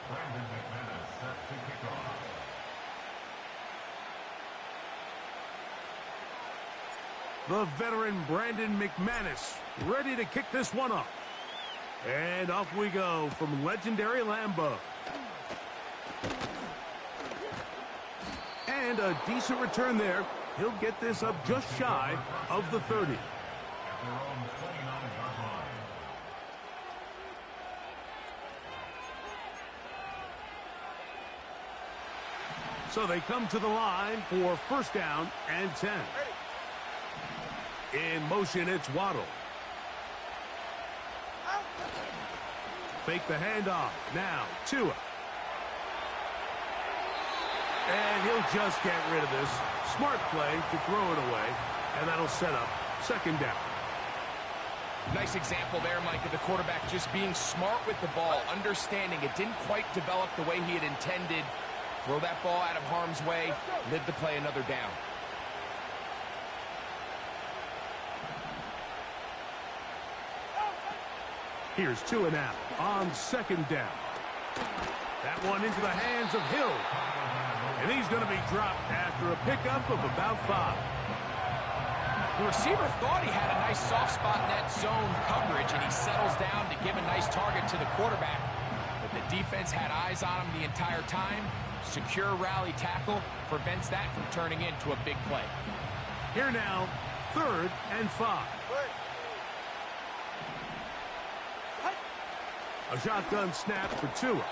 Brandon McManus set to kick off. The veteran Brandon McManus ready to kick this one off. And off we go from legendary Lambeau. And a decent return there. He'll get this up just shy of the 30. At their own 29-yard line. So they come to the line for first down and 10. In motion, it's Waddle. Fake the handoff. Now, Tua. And he'll just get rid of this. Smart play to throw it away, and that'll set up second down. Nice example there, Mike, of the quarterback just being smart with the ball, understanding it didn't quite develop the way he had intended. Throw that ball out of harm's way, live to play another down. Here's Tua now on second down. That one into the hands of Hill. And he's going to be dropped after a pickup of about 5. The receiver thought he had a nice soft spot in that zone coverage, and he settles down to give a nice target to the quarterback. But the defense had eyes on him the entire time. Secure rally tackle prevents that from turning into a big play. Here now, 3rd and 5. A shotgun snap for Tua.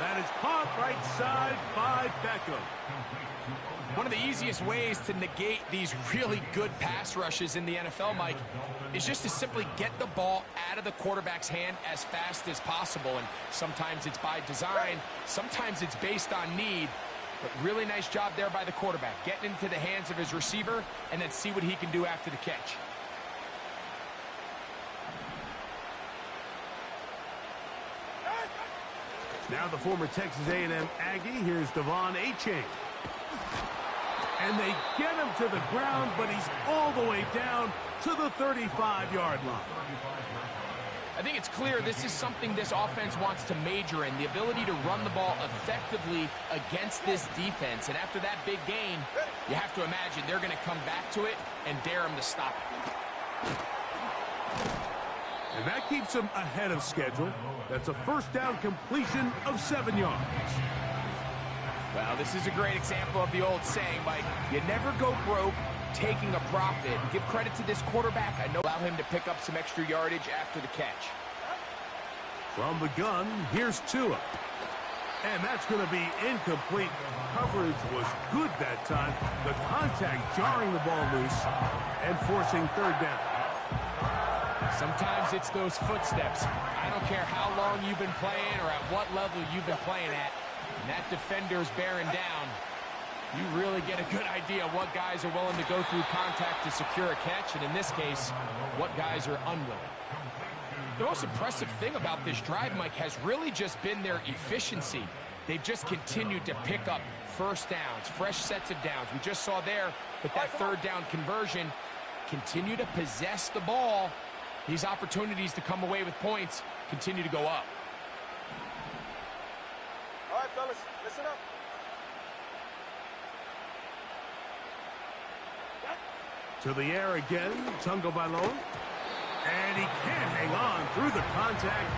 That is caught right side by Beckham. One of the easiest ways to negate these really good pass rushes in the NFL, Mike, is just to simply get the ball out of the quarterback's hand as fast as possible. And sometimes it's by design, sometimes it's based on need. But really nice job there by the quarterback, getting into the hands of his receiver and then see what he can do after the catch. Now the former Texas A&M Aggie. Here's Devon Achane. And they get him to the ground, but he's all the way down to the 35-yard line. I think it's clear this is something this offense wants to major in, the ability to run the ball effectively against this defense. And after that big gain, you have to imagine they're going to come back to it and dare him to stop it. And that keeps him ahead of schedule. That's a first down completion of 7 yards. Well, this is a great example of the old saying, Mike, you never go broke taking a profit. Give credit to this quarterback. I know allow him to pick up some extra yardage after the catch. From the gun, here's Tua. And that's going to be incomplete. Coverage was good that time. The contact jarring the ball loose and forcing 3rd down. Sometimes it's those footsteps. I don't care how long you've been playing or at what level you've been playing at. When that defender's bearing down, you really get a good idea of what guys are willing to go through contact to secure a catch, and in this case, what guys are unwilling. The most impressive thing about this drive, Mike, has really just been their efficiency. They've just continued to pick up first downs, fresh sets of downs. We just saw there with that 3rd down conversion, continue to possess the ball. These opportunities to come away with points continue to go up. All right, fellas, listen up. To the air again, Tagovailoa. And he can't hang on through the contact.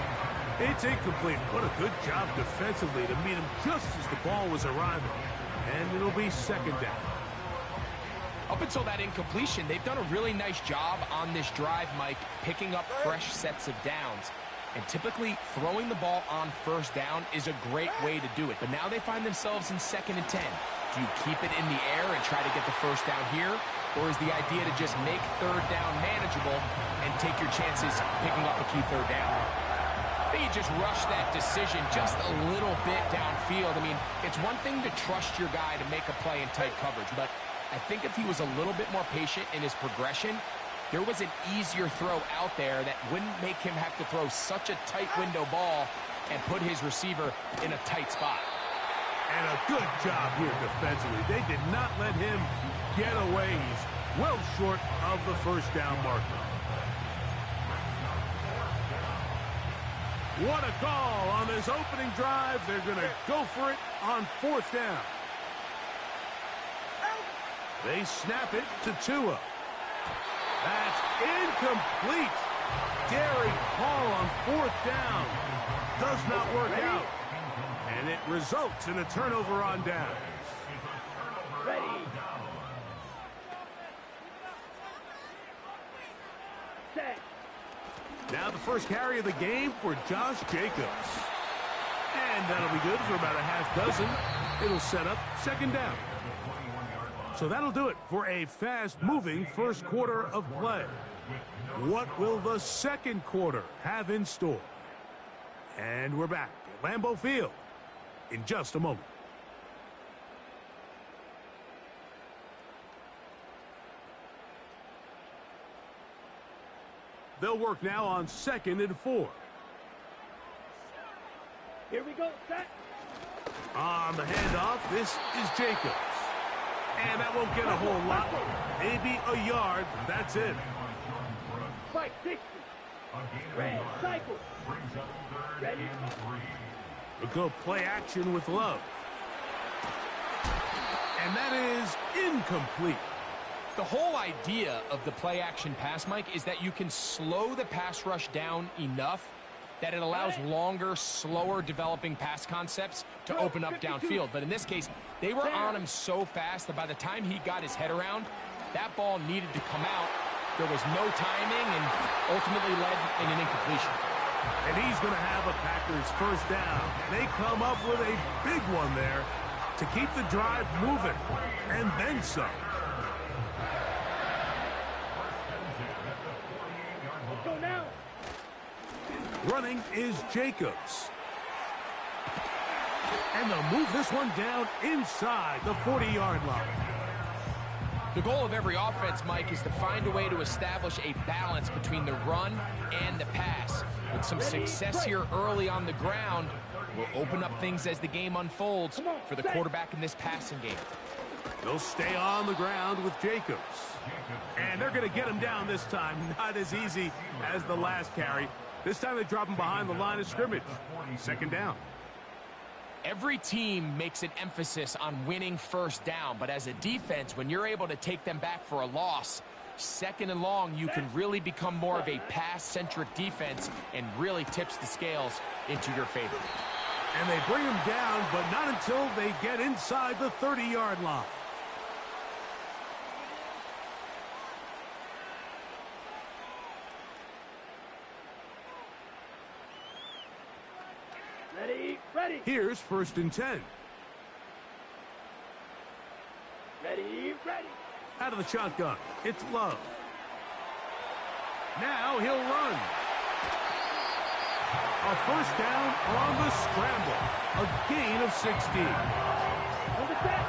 It's incomplete. What a good job defensively to meet him just as the ball was arriving. And it'll be 2nd down. Up until that incompletion, they've done a really nice job on this drive, Mike, picking up fresh sets of downs. And typically, throwing the ball on first down is a great way to do it. But now they find themselves in 2nd and 10. Do you keep it in the air and try to get the first down here? Or is the idea to just make 3rd down manageable and take your chances picking up a key 3rd down? I think you just rush that decision just a little bit downfield. I mean, it's one thing to trust your guy to make a play in tight coverage, but I think if he was a little bit more patient in his progression, there was an easier throw out there that wouldn't make him have to throw such a tight window ball and put his receiver in a tight spot. And a good job here defensively. They did not let him get away. He's well short of the first down marker. What a call on this opening drive. They're going to go for it on 4th down. They snap it to Tua. That's incomplete. Daring call on 4th down. Does not work out. And it results in a turnover on downs. Ready. Set. Now the first carry of the game for Josh Jacobs. And that'll be good for about a half dozen. It'll set up 2nd down. So that'll do it for a fast-moving first quarter of play. What will the second quarter have in store? And we're back at Lambeau Field in just a moment. They'll work now on 2nd and 4. Here we go. Set. On the handoff, this is Jacobs. And that won't get a whole lot. Maybe a yard. That's it. Fight 60. Red cycle. Ready. We'll go play action with Love. And that is incomplete. The whole idea of the play action pass, Mike, is that you can slow the pass rush down enough that it allows longer, slower developing pass concepts to open up downfield. But in this case, they were on him so fast that by the time he got his head around, that ball needed to come out. There was no timing and ultimately led in an incompletion. And he's going to have a Packers 1st down. They come up with a big one there to keep the drive moving. And then some. Go now. Running is Jacobs. And they'll move this one down inside the 40-yard line. The goal of every offense, Mike, is to find a way to establish a balance between the run and the pass. With some success here early on the ground, will open up things as the game unfolds for the quarterback in this passing game. They'll stay on the ground with Jacobs. And they're going to get him down this time. Not as easy as the last carry. This time they drop him behind the line of scrimmage. 2nd down. Every team makes an emphasis on winning 1st down, but as a defense, when you're able to take them back for a loss, 2nd and long, you can really become more of a pass-centric defense and really tips the scales into your favor. And they bring him down, but not until they get inside the 30-yard line. Ready. Here's 1st and 10. Ready. Out of the shotgun, it's Love. Now he'll run. A 1st down on the scramble. A gain of 16. On the set.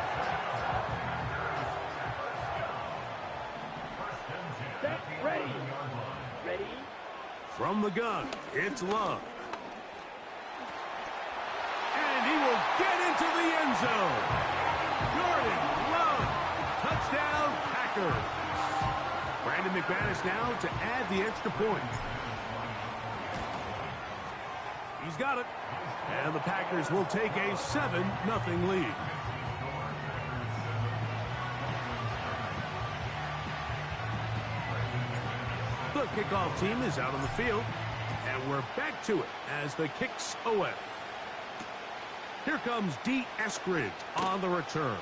Set. Ready. From the gun, it's Love. And he will get into the end zone. Jordan Love. Touchdown, Packers. Brandon McManus now to add the extra point. He's got it. And the Packers will take a 7-0 lead. The kickoff team is out on the field. And we're back to it as the kick's away. Here comes D. Eskridge on the return.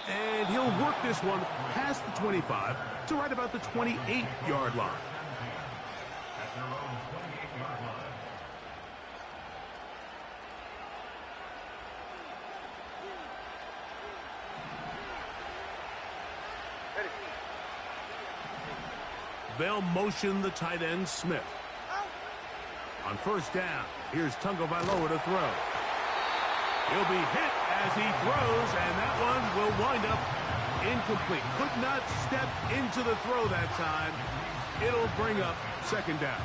And he'll work this one past the 25 to right about the 28-yard line. They'll motion the tight end Smith. On 1st down, here's Tagovailoa to throw. He'll be hit as he throws, and that one will wind up incomplete. Could not step into the throw that time. It'll bring up 2nd down.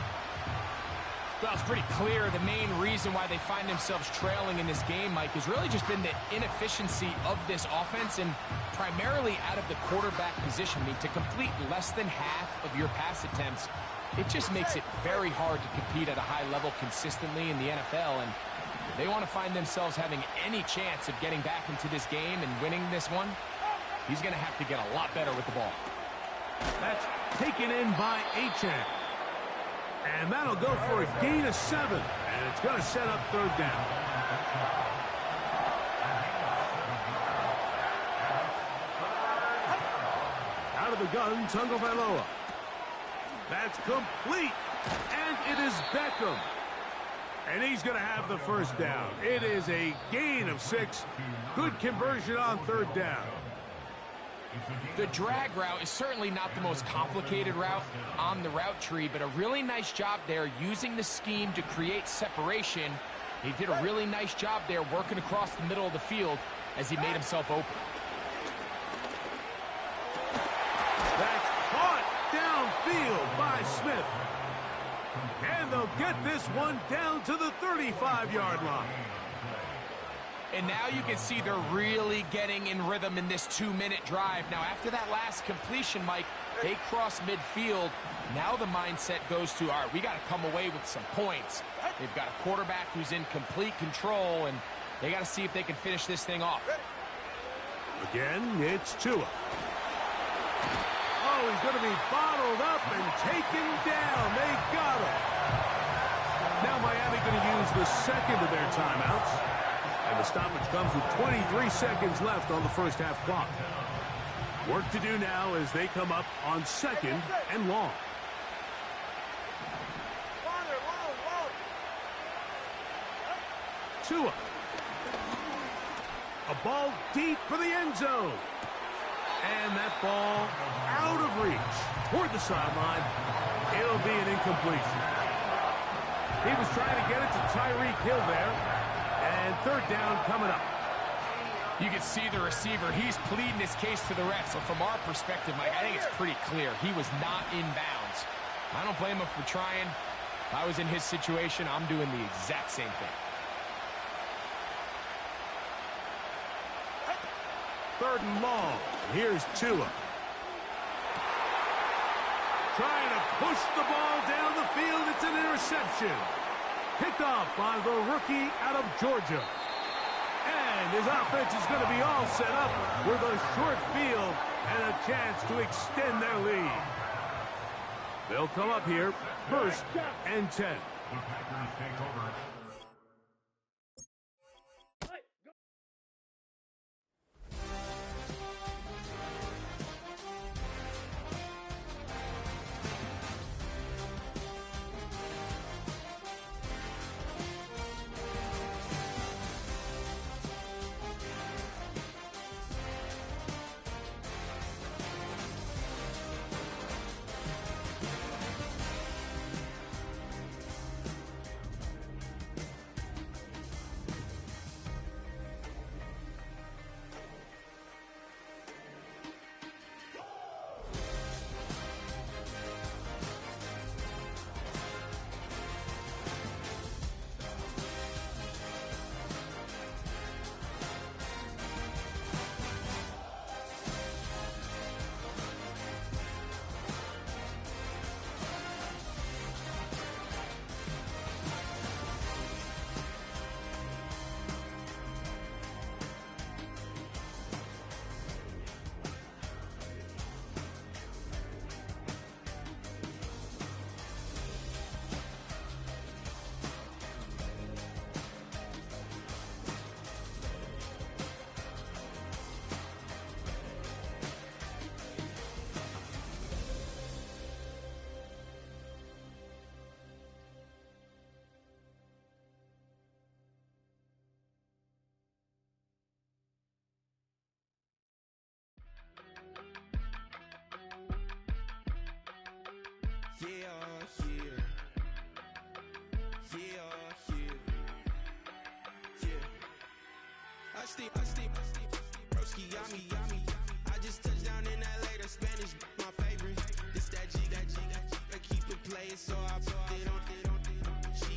Well, it's pretty clear the main reason why they find themselves trailing in this game, Mike, has really just been the inefficiency of this offense and primarily out of the quarterback position. I mean, to complete less than half of your pass attempts, it just makes it very hard to compete at a high level consistently in the NFL. And if they want to find themselves having any chance of getting back into this game and winning this one, he's going to have to get a lot better with the ball. That's taken in by Achane. And that'll go for a gain of 7. And it's going to set up third down. Out of the gun, Tagovailoa. That's complete. And it is Beckham. And he's going to have the first down. It is a gain of 6. Good conversion on third down. The drag route is certainly not the most complicated route on the route tree, but a really nice job there using the scheme to create separation. He did a really nice job there working across the middle of the field as he made himself open. That's caught downfield by Smith. And they'll get this one down to the 35-yard line. And now you can see they're really getting in rhythm in this 2-minute drive. Now, after that last completion, Mike, they cross midfield. Now the mindset goes to, all right, we got to come away with some points. They've got a quarterback who's in complete control, and they got to see if they can finish this thing off. Again, it's Tua. Oh, he's going to be bottled up and taken down. They got him. Now Miami going to use the second of their timeouts. And the stoppage comes with 23 seconds left on the first half clock. Work to do now as they come up on second and long. Tua. A ball deep for the end zone. And that ball out of reach toward the sideline. It'll be an incompletion. He was trying to get it to Tyreek Hill there. And third down coming up. You can see the receiver. He's pleading his case to the refs. So from our perspective, Mike, I think it's pretty clear. He was not in bounds. I don't blame him for trying. If I was in his situation, I'm doing the exact same thing. Third and long. Here's Tua. Trying to push the ball down the field. It's an interception. Picked off by the rookie out of Georgia. And his offense is going to be all set up with a short field and a chance to extend their lead. They'll come up here, 1st and 10. The Packers take over. Broski got me. I just touched down in LA, the Spanish, my favorite. This that G, I keep it playing, so I put it on. She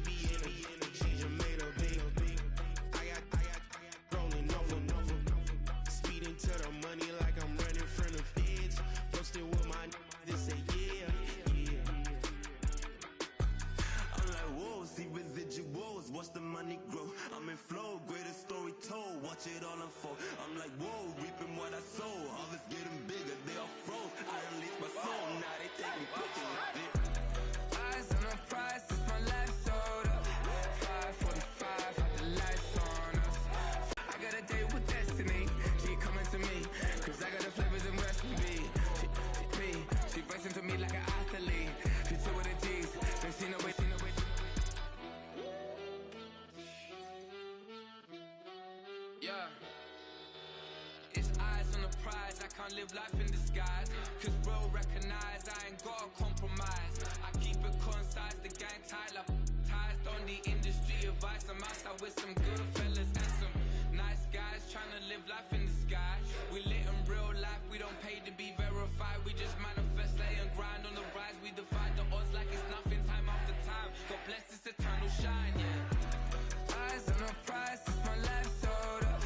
It's eyes on the prize, I can't live life in disguise. Cause real recognize I ain't gotta compromise. I keep it concise, the gang tight like ties. On the industry advice, I'm outside with some good fellas and some nice guys trying to live life in the sky. We lit in real life, we don't pay to be verified. We just manifest, lay and grind on the rise. We defy the odds like it's nothing, time after time. God bless this eternal shine, yeah. Eyes on the prize, it's my life sold up.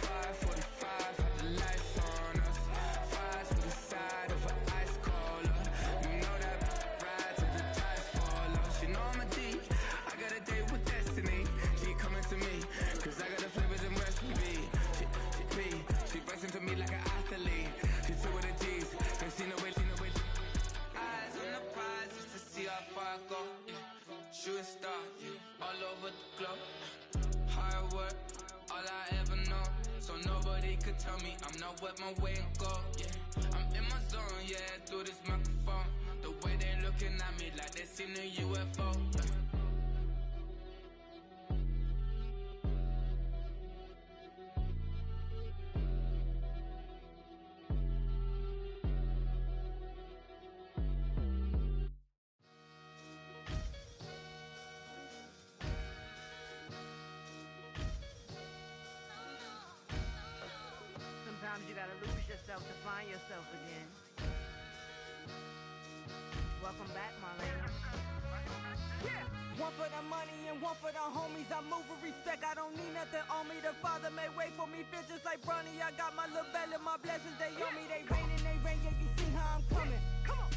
5:45, had the lights on us. Fires to the side of an ice caller. You know that ride till the ties fall off. She know I'm a D, I got a date with destiny. She coming to me, cause I got the flavors and recipe. She breaks into me like an athlete. She two with the G's, ain't seen no way, Eyes on the prize just to see how far I go, yeah. Shooting star, yeah. All over the globe. Hard work, all I ever know. So nobody could tell me I'm not wet my way and go, yeah. I'm in my zone, yeah, through this microphone. The way they looking at me like they seen a UFO, yeah. Sometimes you gotta lose yourself to find yourself again. Welcome back, Marlena. Yeah. One for the money and one for the homies. I move with respect, I don't need nothing on me. The Father made way for me, feel just like Bronny. I got my little belly, my blessings, they on me. They rain, yeah, you see how I'm coming. Come on.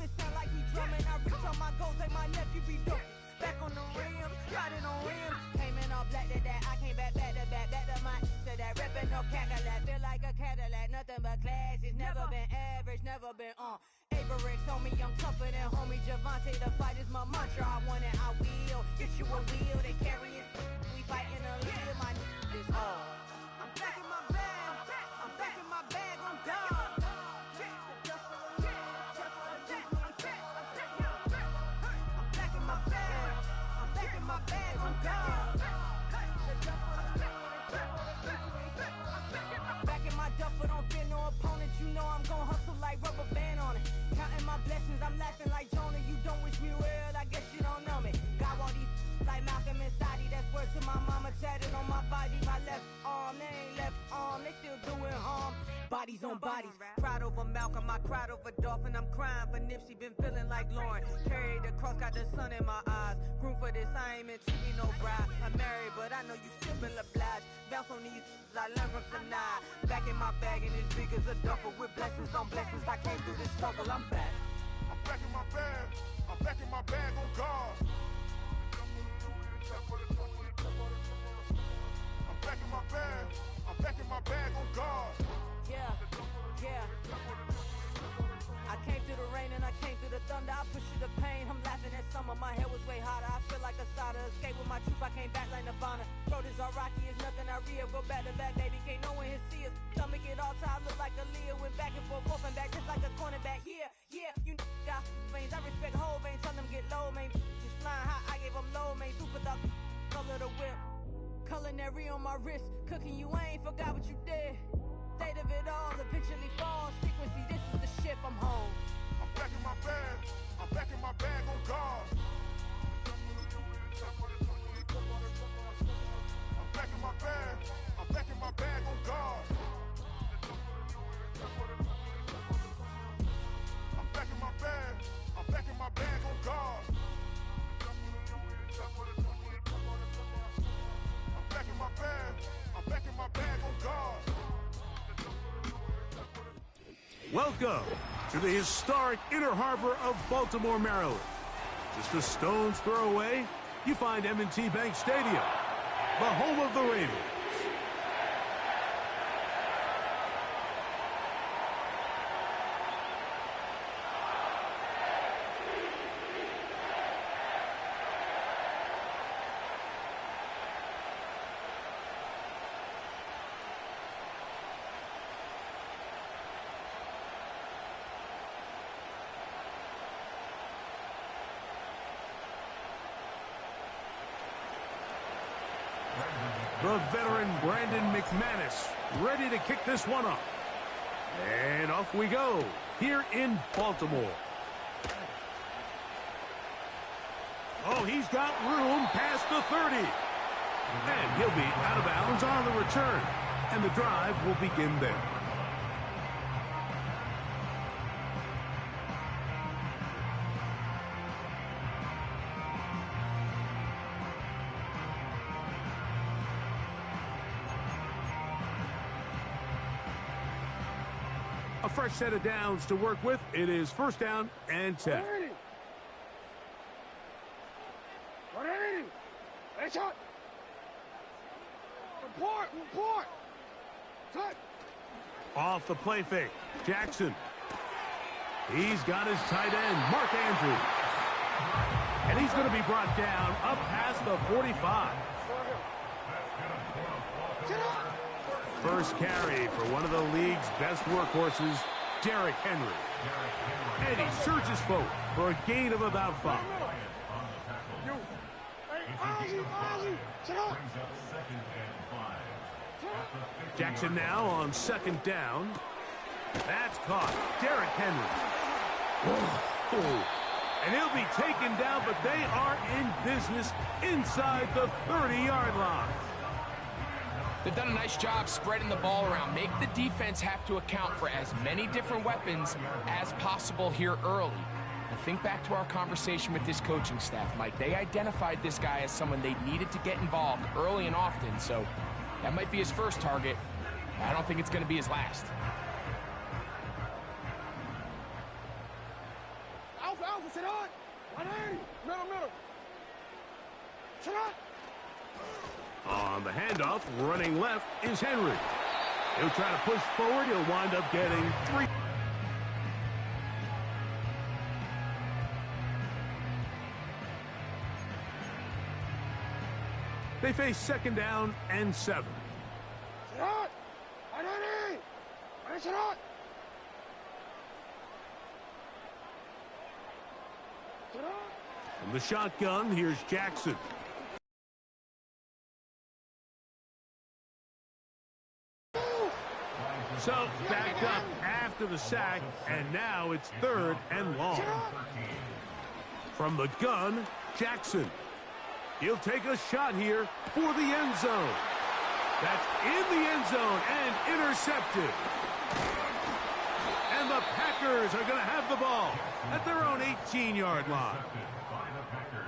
It sound like we drumming. I reach on my goals, like my nephew be dope. Back on the rims, riding on rims. Came in all black to that, I came back to my to that ripping no Cadillac. Feel like a Cadillac, nothing but class. It's never been average, never been on. Averix on me, I'm tougher than homie Javante. The fight is my mantra, I want it, I will. Get you a wheel, they carry it. We fighting a little, my is all. I'm back in my bag, I'm back in my bag on God. My bag on God. Back in my duffel, don't fear no opponent. You know I'm gon' hustle like rubber band on it. Counting my blessings, I'm laughing like Jonah. You don't wish me well, I guess you don't know me. Got all these like Malcolm and Sadie. That's word to my mama, tatted on my body. My left arm, they ain't left arm, they still doing harm. Bodies on bodies, cried over Malcolm, I cried over Dolphin. I'm crying for Nipsey, been feeling like Lauren. Carried the cross, got the sun in my eyes. Groom for this, I ain't meant to be no bride. I'm married, but I know you still been obliged. Bounce on these, I learned from Sanaa. Back in my bag, and it's big as a duffel. With blessings on blessings, I came through this struggle, I'm back. I'm back in my bag. I'm back in my bag on God. I'm back in my bag. I'm back in my bag on God. Yeah. I came through the rain and I came through the thunder. I pushed through the pain, I'm laughing at summer. My hair was way hotter, I feel like a starter. Escape with my truth, I came back like Nirvana. Throat is all rocky, it's nothing I real. Go back to back, baby, can't no one here see us. Stomach it all tied, look like a Leah. Went back and forth and back, just like a cornerback. Yeah, you got veins, I respect whole veins. Tell them get low, man. Just flying high, I gave them low, man. Super the color the whip. Culinary on my wrist, cooking you, I ain't forgot what you did. State of it all, eventually falls. Frequency, this is the ship, I'm home. I'm back in my bag. I'm back in my bag on God. I'm back in my bag. I'm back in my bag on God. I'm back in my bag. I'm back in my bag on God. I'm back in my bag. I'm back in my bag on God. Welcome to the historic Inner Harbor of Baltimore, Maryland. Just a stone's throw away, you find M&T Bank Stadium, the home of the Raiders. Ready The veteran Brandon McManus ready to kick this one off. And off we go here in Baltimore. Oh, he's got room past the 30. And he'll be out of bounds on the return. And the drive will begin there. A fresh set of downs to work with. It is first down and 10. Off the play fake, Jackson. He's got his tight end, Mark Andrews. And he's going to be brought down up past the 45. First carry for one of the league's best workhorses, Derrick Henry. And he surges forward for a gain of about 5. Jackson now on second down. That's caught. Derrick Henry. Oh. And he'll be taken down, but they are in business inside the 30-yard line. They've done a nice job spreading the ball around. Make the defense have to account for as many different weapons as possible here early. Now think back to our conversation with this coaching staff, Mike. They identified this guy as someone they needed to get involved early and often, so that might be his first target. I don't think it's going to be his last. Alpha, sit on! 180! Middle! Sit on! On the handoff, running left is Henry. He'll try to push forward. He'll wind up getting 3. They face second down and 7. Sit on! 180! Sit on! Sit on! From the shotgun, here's Jackson. So, backed up after the sack, and now it's 3rd and long. From the gun, Jackson. He'll take a shot here for the end zone. That's in the end zone and intercepted. And the Packers are going to have the ball at their own 18-yard line.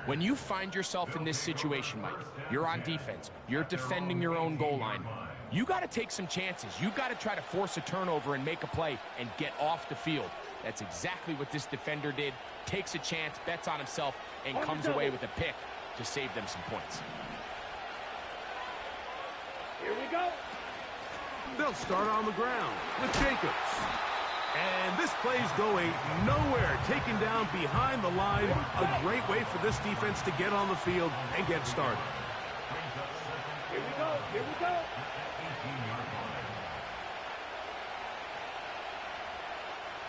When you find yourself in this situation, Mike, you're on defense, you're defending your own goal line, you got to take some chances. You got to try to force a turnover and make a play and get off the field. That's exactly what this defender did. Takes a chance, bets on himself, and comes away with a pick to save them some points. Here we go. They'll start on the ground with Jacobs. And this play's going nowhere. Taken down behind the line. A great way for this defense to get on the field and get started. Here we go. Here we go.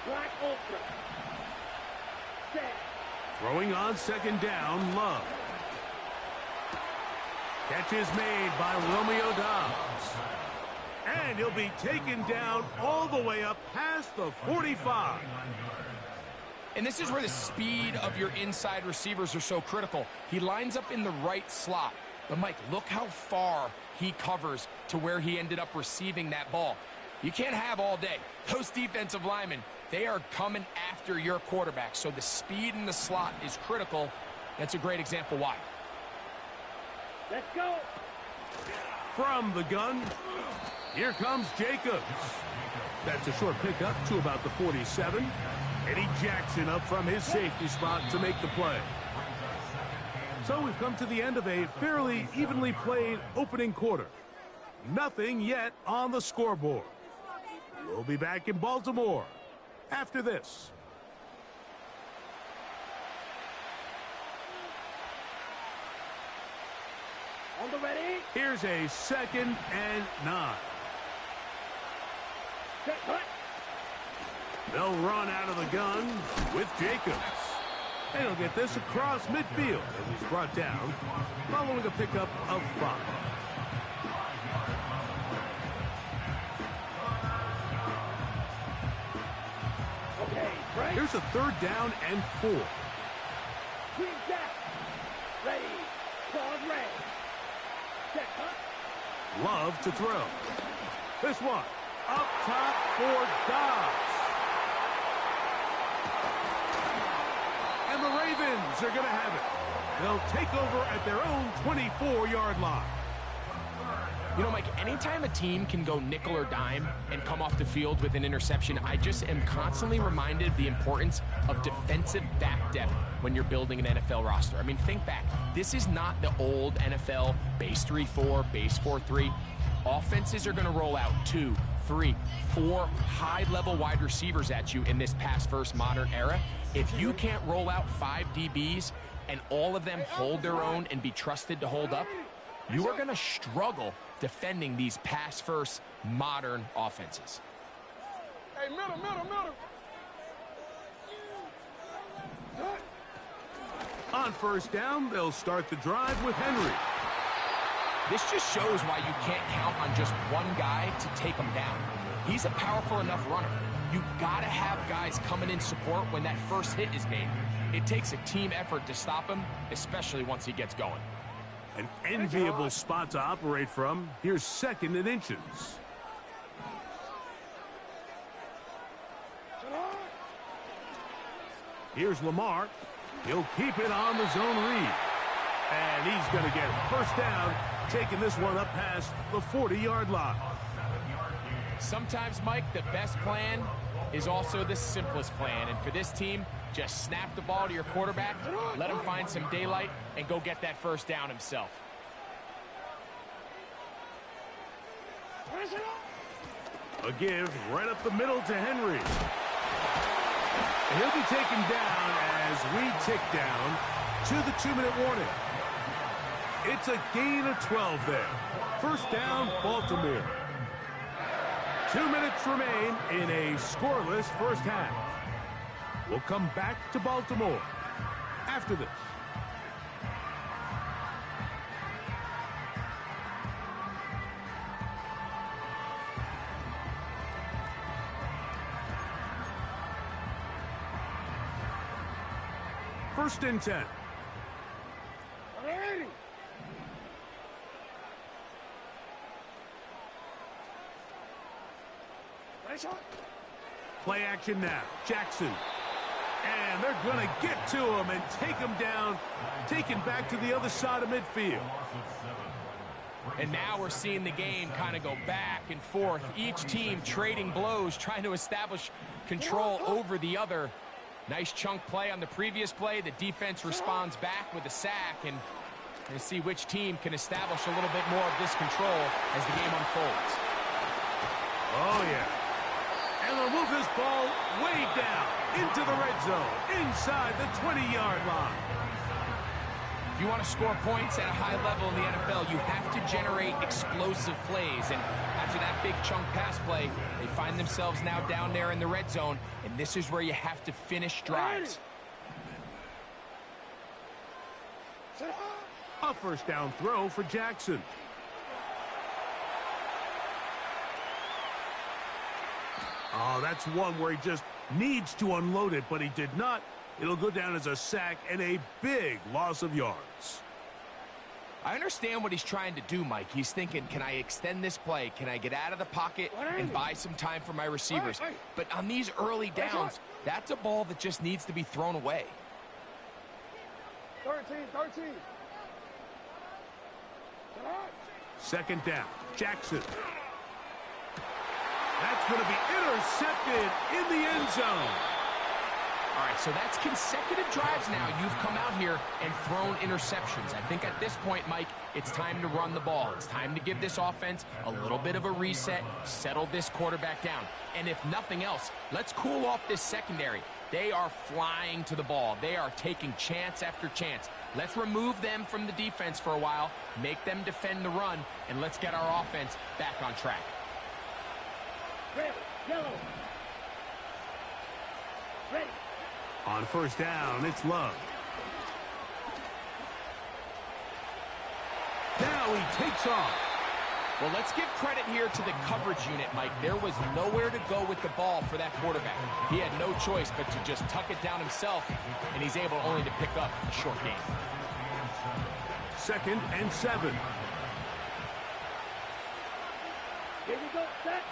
Black Ultra. Set. Throwing on second down, Love. Catch is made by Romeo Doubs. And he'll be taken down all the way up past the 45. And this is where the speed of your inside receivers are so critical. He lines up in the right slot. But, Mike, look how far he covers to where he ended up receiving that ball. You can't have all day. Those defensive linemen, they are coming after your quarterback. So the speed in the slot is critical. That's a great example why. Let's go. From the gun, here comes Jacobs. That's a short pickup to about the 47. Eddie Jackson up from his safety spot to make the play. So we've come to the end of a fairly evenly played opening quarter. Nothing yet on the scoreboard. We'll be back in Baltimore after this. On the ready. Here's a 2nd and 9. Set, cut. They'll run out of the gun with Jacobs. And he'll get this across midfield as he's brought down following a pickup of 5. Here's a 3rd down and 4. Team Jack. Ready. Pause red. Check, huh? Love to throw. This one up top for Dobbs. And the Ravens are going to have it. They'll take over at their own 24-yard line. You know, Mike, anytime a team can go nickel or dime and come off the field with an interception, I just am constantly reminded of the importance of defensive back depth when you're building an NFL roster. I mean, think back. This is not the old NFL base 3-4, base 4-3. Offenses are going to roll out 2, 3, 4 high-level wide receivers at you in this pass-first modern era. If you can't roll out 5 DBs and all of them hold their own and be trusted to hold up, you are going to struggle defending these pass-first modern offenses. Hey, middle. On 1st down, they'll start the drive with Henry. This just shows why you can't count on just one guy to take him down. He's a powerful enough runner. You got to have guys coming in support when that first hit is made. It takes a team effort to stop him, especially once he gets going. An enviable spot to operate from. Here's 2nd and inches. Here's Lamar. He'll keep it on the zone read. And he's going to get 1st down, taking this one up past the 40-yard line. Sometimes, Mike, the best plan is also the simplest plan. And for this team, just snap the ball to your quarterback, let him find some daylight, and go get that 1st down himself. A give right up the middle to Henry. And he'll be taken down as we tick down to the 2-minute warning. It's a gain of 12 there. 1st down, Baltimore. 2 minutes remain in a scoreless first half. We'll come back to Baltimore after this. First and 10. Play action now. Jackson. And they're going to get to him and take him down, take him back to the other side of midfield. And now we're seeing the game kind of go back and forth. Each team trading blows, trying to establish control over the other. Nice chunk play on the previous play. The defense responds back with a sack, and we're going to see which team can establish a little bit more of this control as the game unfolds. Oh, yeah. And they'll move this ball way down into the red zone, inside the 20-yard line. If you want to score points at a high level in the NFL, you have to generate explosive plays. And after that big chunk pass play, they find themselves now down there in the red zone, and this is where you have to finish drives. A 1st down throw for Jackson. Oh, that's one where he just needs to unload it, but he did not. It'll go down as a sack and a big loss of yards. I understand what he's trying to do, Mike. He's thinking, can I extend this play? Can I get out of the pocket and buy some time for my receivers? But on these early downs, that's a ball that just needs to be thrown away. 13. 2nd down. Jackson. That's going to be intercepted in the end zone. All right, so that's consecutive drives now. You've come out here and thrown interceptions. I think at this point, Mike, it's time to run the ball. It's time to give this offense a little bit of a reset, settle this quarterback down. And if nothing else, let's cool off this secondary. They are flying to the ball. They are taking chance after chance. Let's remove them from the defense for a while, make them defend the run, and let's get our offense back on track. Red, yellow. Ready. On 1st down, it's Love. Now he takes off. Well, let's give credit here to the coverage unit, Mike. There was nowhere to go with the ball for that quarterback. He had no choice but to just tuck it down himself, and he's able only to pick up a short gain. 2nd and 7. Here we go, set.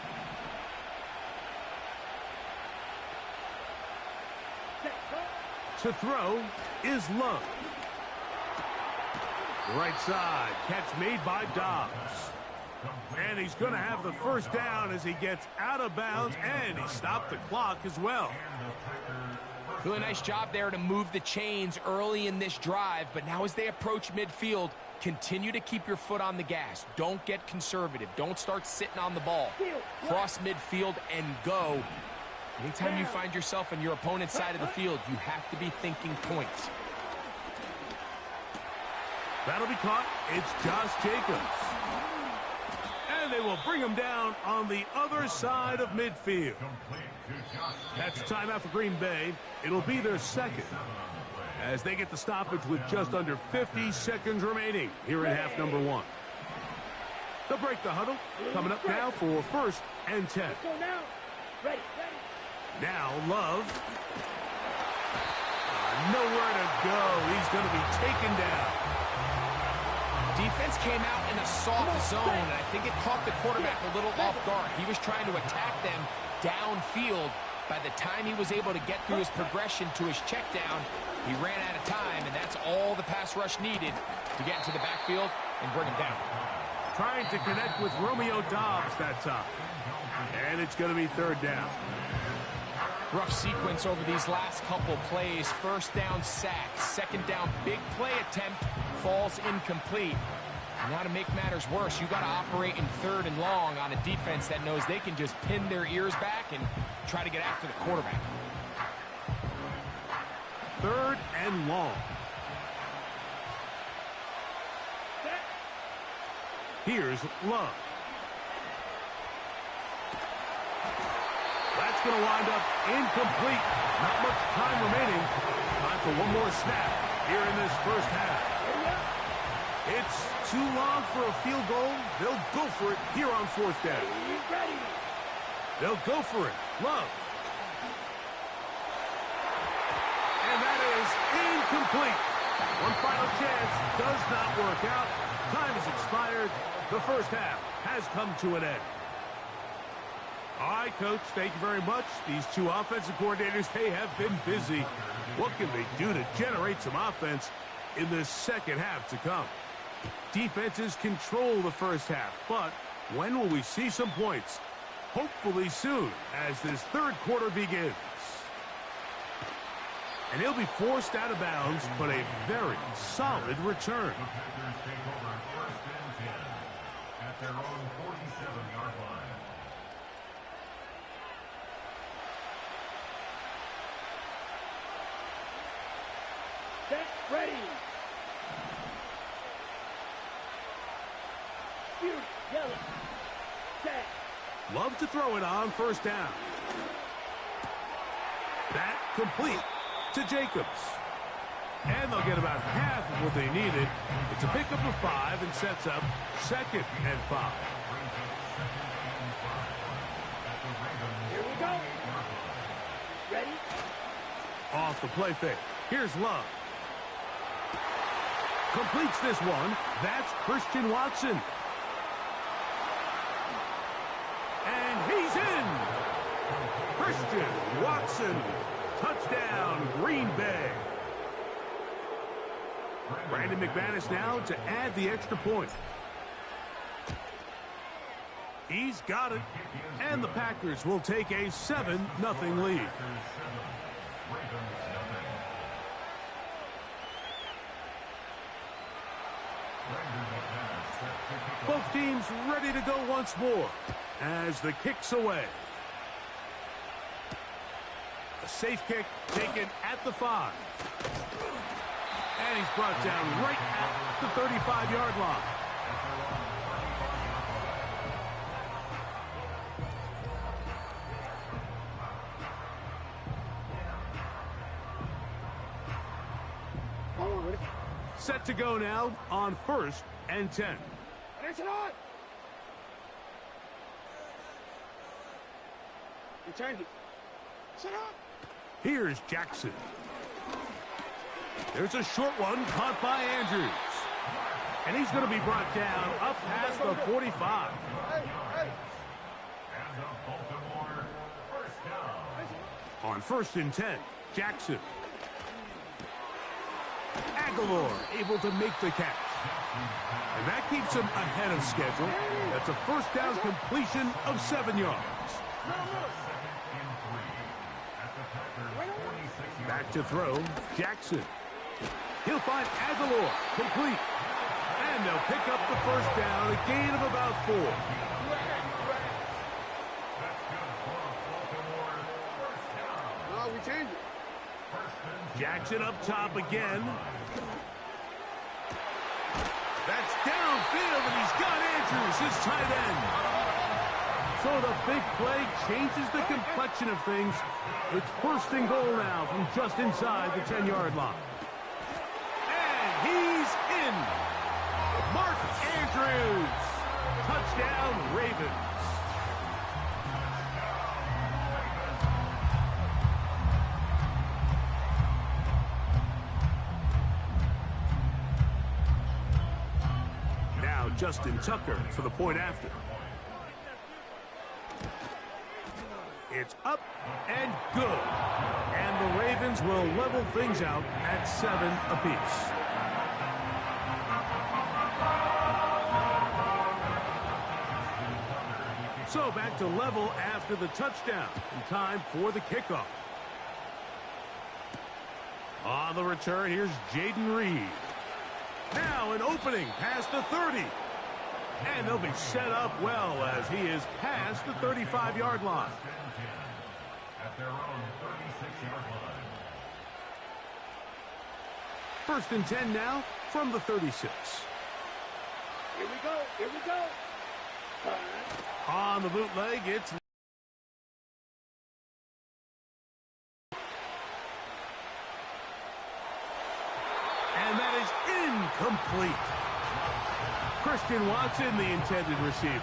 Set, go. To throw is Love. Right side, catch made by Dobbs. And he's going to have the first down as he gets out of bounds, and he stopped the clock as well. Really nice job there to move the chains early in this drive, but now as they approach midfield, continue to keep your foot on the gas. Don't get conservative. Don't start sitting on the ball. Cross midfield and go. Anytime you find yourself on your opponent's side of the field, you have to be thinking points. That'll be caught. It's Josh Jacobs. And they will bring him down on the other side of midfield. That's timeout for Green Bay. It'll be their second, as they get the stoppage with just under 50 seconds remaining here in half number 1. They'll break the huddle. Coming up now for 1st and 10. Let's go now. Ready, ready. Now Love. Nowhere to go. He's going to be taken down. Defense came out in a soft zone, and I think it caught the quarterback a little off guard. He was trying to attack them downfield. By the time he was able to get through his progression to his check down, he ran out of time, and that's all the pass rush needed to get into the backfield and bring him down. Trying to connect with Romeo Dobbs that time. And it's going to be 3rd down. Rough sequence over these last couple plays. 1st down, sack. 2nd down, big play attempt, falls incomplete. And now to make matters worse, you got to operate in 3rd and long on a defense that knows they can just pin their ears back and try to get after the quarterback. 3rd and long. Here's Love. That's going to wind up incomplete. Not much time remaining. Time for one more snap here in this first half. It's too long for a field goal. They'll go for it here on 4th down. Ready. They'll go for it. Love. And that is incomplete. One final chance does not work out. Time has expired. The first half has come to an end. All right, Coach, thank you very much. These two offensive coordinators, they have been busy. What can they do to generate some offense in this second half to come? Defenses control the first half, but when will we see some points? Hopefully soon, as this 3rd quarter begins. And he'll be forced out of bounds, but a very solid return. The Packers take over 1st and 10 at their own 47-yard line. Set, ready. Shoot, yellow. Set. Love to throw it on 1st down. That complete to Jacobs. And they'll get about half of what they needed. It's a pickup of 5 and sets up 2nd and 5. Here we go. Ready. Off the play fake. Here's Love. Completes this one. That's Christian Watson. And he's in. Christian Watson. Touchdown, Green Bay. Brandon McManus now to add the extra point. He's got it. And the Packers will take a 7-0 lead. Both teams ready to go once more as the kick's away. A safe kick taken at the 5. And he's brought down right at the 35-yard line. Set to go now on 1st and 10. Attention on. You change it. Shut up. Here's Jackson. There's a short one caught by Andrews. And he's going to be brought down up past the 45. Hey, hey. And the Baltimore first down. On 1st and 10, Jackson. Aguilar able to make the catch. And that keeps him ahead of schedule. That's a first down completion of 7 yards. Back to throw, Jackson. He'll find Aguilar, complete. And they'll pick up the first down, a gain of about 4. No, we change it. Jackson up top again. That's downfield, and he's got Andrews, his tight end. So the big play changes the complexion of things. It's 1st and goal now from just inside the 10-yard line. And he's in. Mark Andrews. Touchdown, Ravens. Now Justin Tucker for the point after. It's up and good. And the Ravens will level things out at 7 apiece. So back to level after the touchdown. And time for the kickoff. On the return, here's Jaden Reed. Now an opening past the 30. And they'll be set up well as he is past the 35-yard line. At their own 36-yard line. 1st and 10 now from the 36. Here we go. Here we go. On the bootleg, it's and that is incomplete. Christian Watson, the intended receiver.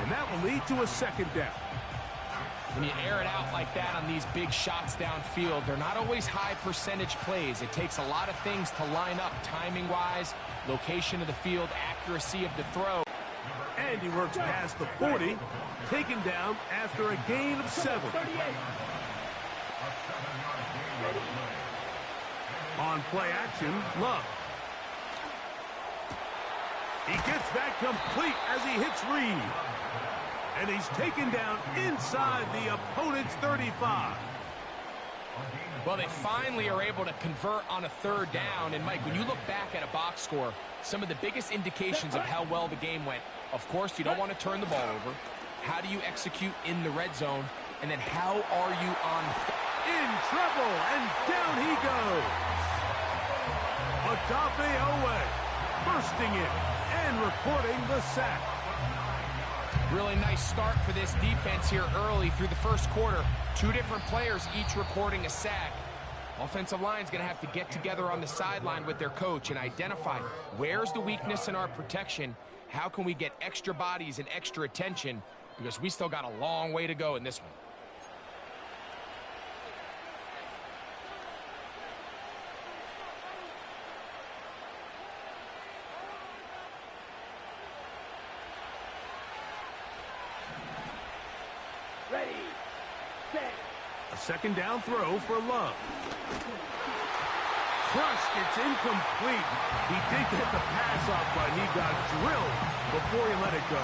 And that will lead to a 2nd down. When you air it out like that on these big shots downfield, they're not always high percentage plays. It takes a lot of things to line up timing-wise, location of the field, accuracy of the throw. And he works past the 40, taken down after a gain of 7. On play action, Love. He gets that complete as he hits Reed. And he's taken down inside the opponent's 35. Well, they finally are able to convert on a 3rd down. And, Mike, when you look back at a box score, some of the biggest indications of how well the game went, of course, you don't want to turn the ball over. How do you execute in the red zone? And then how are you on... In trouble, and down he goes. Odafe Owe bursting in and recording the sack. Really nice start for this defense here early through the 1st quarter. 2 different players each recording a sack. Offensive line's going to have to get together on the sideline with their coach and identify where's the weakness in our protection. How can we get extra bodies and extra attention? Because we still got a long way to go in this one. Ready, set. A 2nd down throw for Love. Crushed, it's incomplete. He did get the pass off, but he got drilled before he let it go.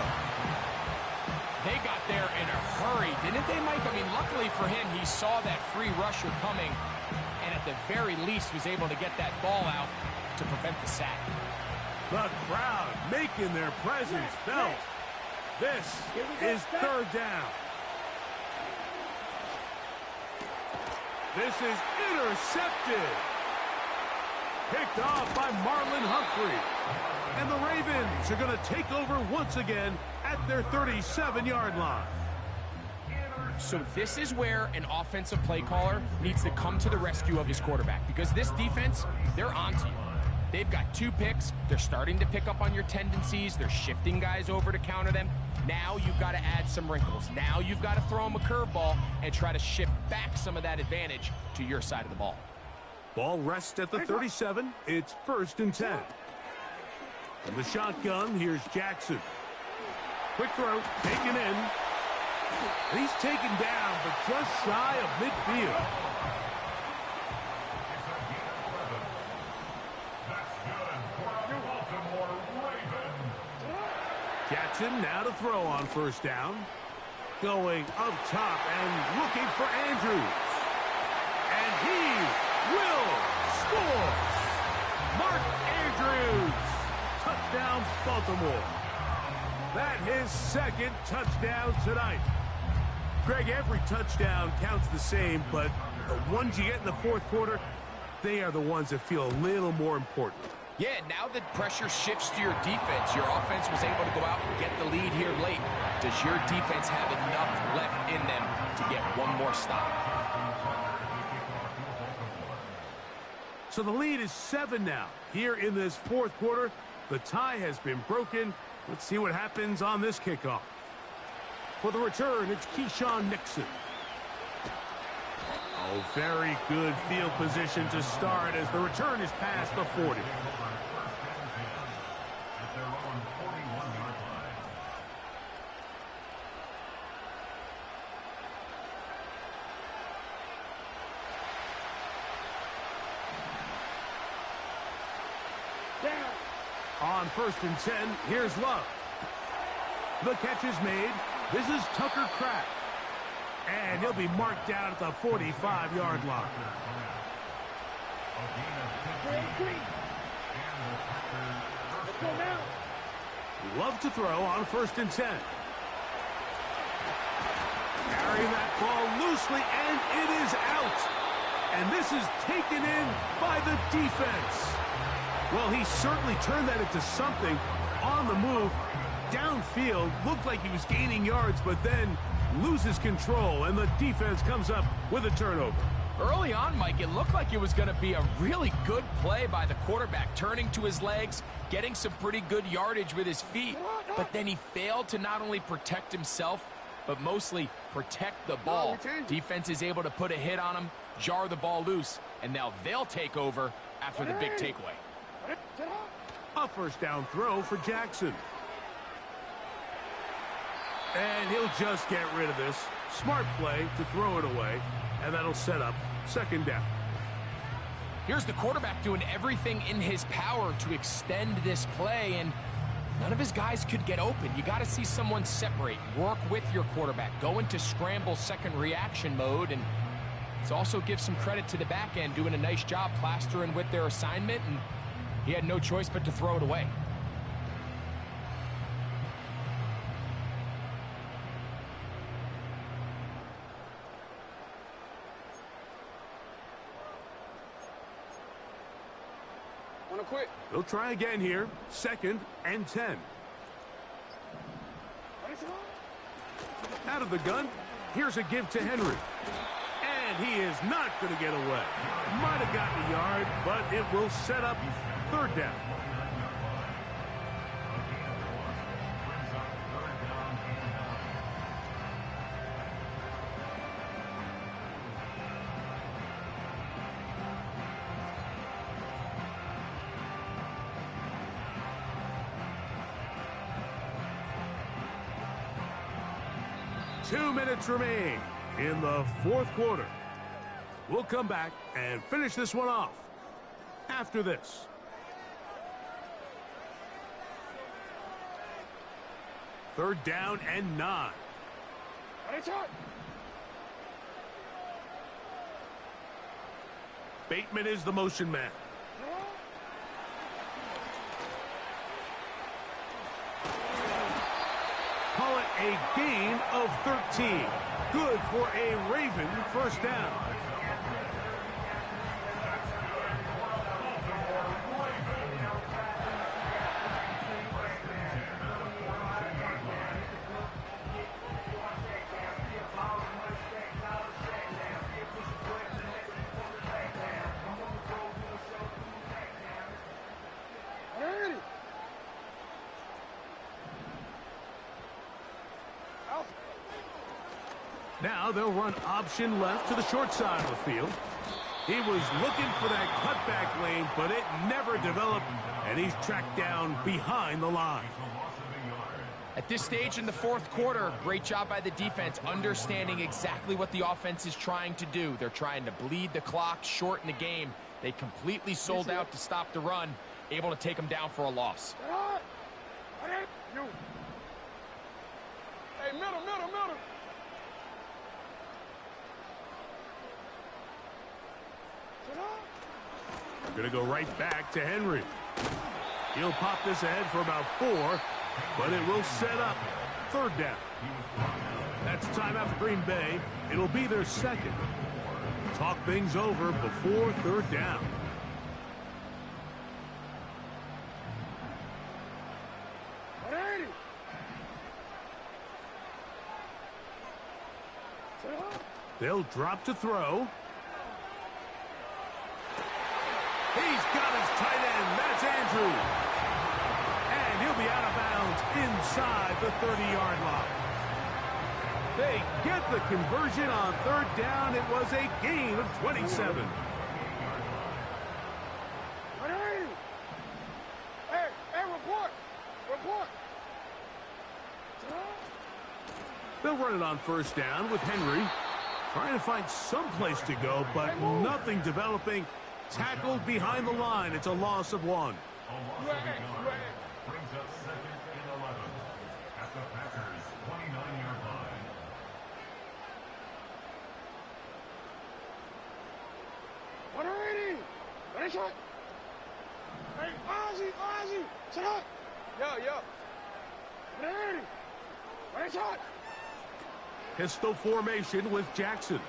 They got there in a hurry, didn't they, Mike? I mean, luckily for him, he saw that free rusher coming, and at the very least was able to get that ball out to prevent the sack. The crowd making their presence felt. This is 3rd down. This is intercepted. Picked off by Marlon Humphrey. And the Ravens are going to take over once again at their 37-yard line. So this is where an offensive play caller needs to come to the rescue of his quarterback, because this defense, they're onto you. They've got 2 picks. They're starting to pick up on your tendencies. They're shifting guys over to counter them. Now you've got to add some wrinkles. Now you've got to throw them a curveball and try to shift back some of that advantage to your side of the ball. Ball rests at the 37. It's 1st and 10. From the shotgun, here's Jackson. Quick throw, taken in. He's taken down, but just shy of midfield. Jackson now to throw on 1st down. Going up top and looking for Andrews. And he will score. Mark Andrews. Touchdown, Baltimore. That his 2nd touchdown tonight. Greg, every touchdown counts the same, but the ones you get in the 4th quarter, they are the ones that feel a little more important. Yeah, now that pressure shifts to your defense, your offense was able to go out and get the lead here late. Does your defense have enough left in them to get one more stop? So the lead is 7 now. Here in this 4th quarter, the tie has been broken. Let's see what happens on this kickoff. For the return, it's Keyshawn Nixon. Oh, very good field position to start as the return is past the 40. On 1st and 10, here's Love. The catch is made. This is Tucker Kraft. And he'll be marked down at the 45-yard line. Love to throw on 1st and 10. Carrying that ball loosely, and it is out. And this is taken in by the defense. Well, he certainly turned that into something on the move. Downfield, looked like he was gaining yards, but then loses control, and the defense comes up with a turnover. Early on, Mike, it looked like it was going to be a really good play by the quarterback, turning to his legs, getting some pretty good yardage with his feet, but then he failed to not only protect himself, but mostly protect the ball. Defense is able to put a hit on him, jar the ball loose, and now they'll take over after the big takeaway. A 1st down throw for Jackson. And he'll just get rid of this. Smart play to throw it away, and that'll set up 2nd down. Here's the quarterback doing everything in his power to extend this play, and none of his guys could get open. You got to see someone separate, work with your quarterback, go into scramble 2nd reaction mode, and it also gives some credit to the back end doing a nice job plastering with their assignment, and he had no choice but to throw it away. Quit. They'll try again here. 2nd and 10. Out of the gun. Here's a give to Henry. And he is not going to get away. Might have gotten a yard, but it will set up 3rd down. Two minutes remain in the 4th quarter. We'll come back and finish this one off after this. Third down and 9. Bateman is the motion man. Call it a gain of 13. Good for a Raven 1st down. Now they'll run option left to the short side of the field. He was looking for that cutback lane, but it never developed, and he's tracked down behind the line. At this stage in the fourth quarter, great job by the defense, understanding exactly what the offense is trying to do. They're trying to bleed the clock, shorten the game. They completely sold out to stop the run, able to take them down for a loss. Hey, middle. Gonna go right back to Henry. He'll pop this ahead for about 4, but it will set up third down. That's a timeout for Green Bay. It'll be their second. Talk things over before third down. They'll drop to throw. He's got his tight end. That's Andrew. And he'll be out of bounds inside the 30-yard line. They get the conversion on third down. It was a gain of 27. Hey, report. They'll run it on first down with Henry. Trying to find some place to go, but nothing developing. Tackled behind the line. It's a loss of 1. Brings up second and 11 at the Packers' 29-yard line. Hey, Ozzy, shut up. Yo. Pistol formation with Jackson.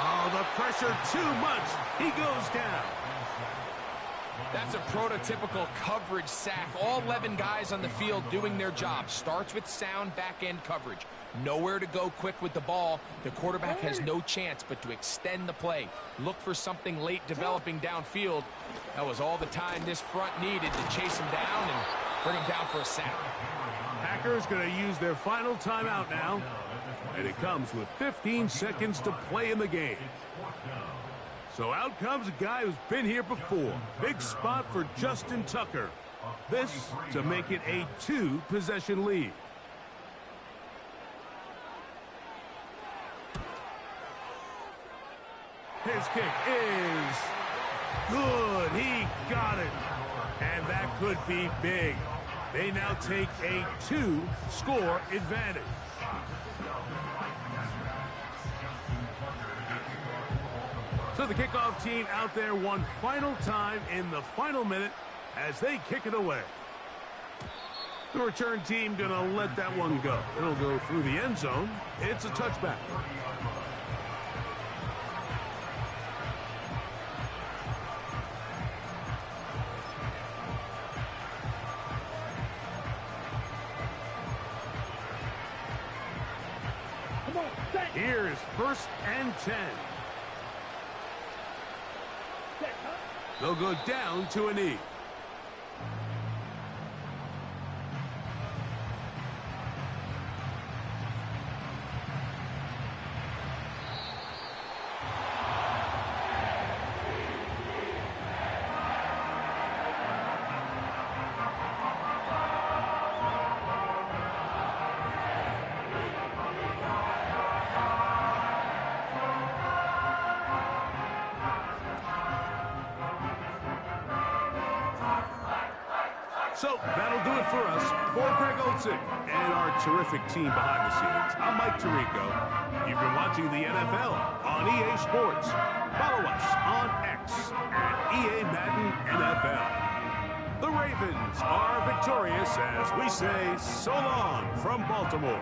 Oh, the pressure too much. He goes down. That's a prototypical coverage sack. All 11 guys on the field doing their job. Starts with sound back-end coverage. Nowhere to go quick with the ball. The quarterback has no chance but to extend the play. Look for something late developing downfield. That was all the time this front needed to chase him down and bring him down for a sack. Packers going to use their final timeout now. And it comes with 15 seconds to play in the game. So out comes a guy who's been here before. Big spot for Justin Tucker. This to make it a 2-possession lead. His kick is good. He got it. And that could be big. They now take a 2-score advantage. So the kickoff team out there one final time in the final minute as they kick it away. The return team going to let that one go. It'll go through the end zone. It's a touchback. Here's 1st and 10. They'll go down to a knee. So that'll do it for us. For Greg Olsen and our terrific team behind the scenes, I'm Mike Tirico. You've been watching the NFL on EA Sports. Follow us on X at EA Madden NFL. The Ravens are victorious as we say so long from Baltimore.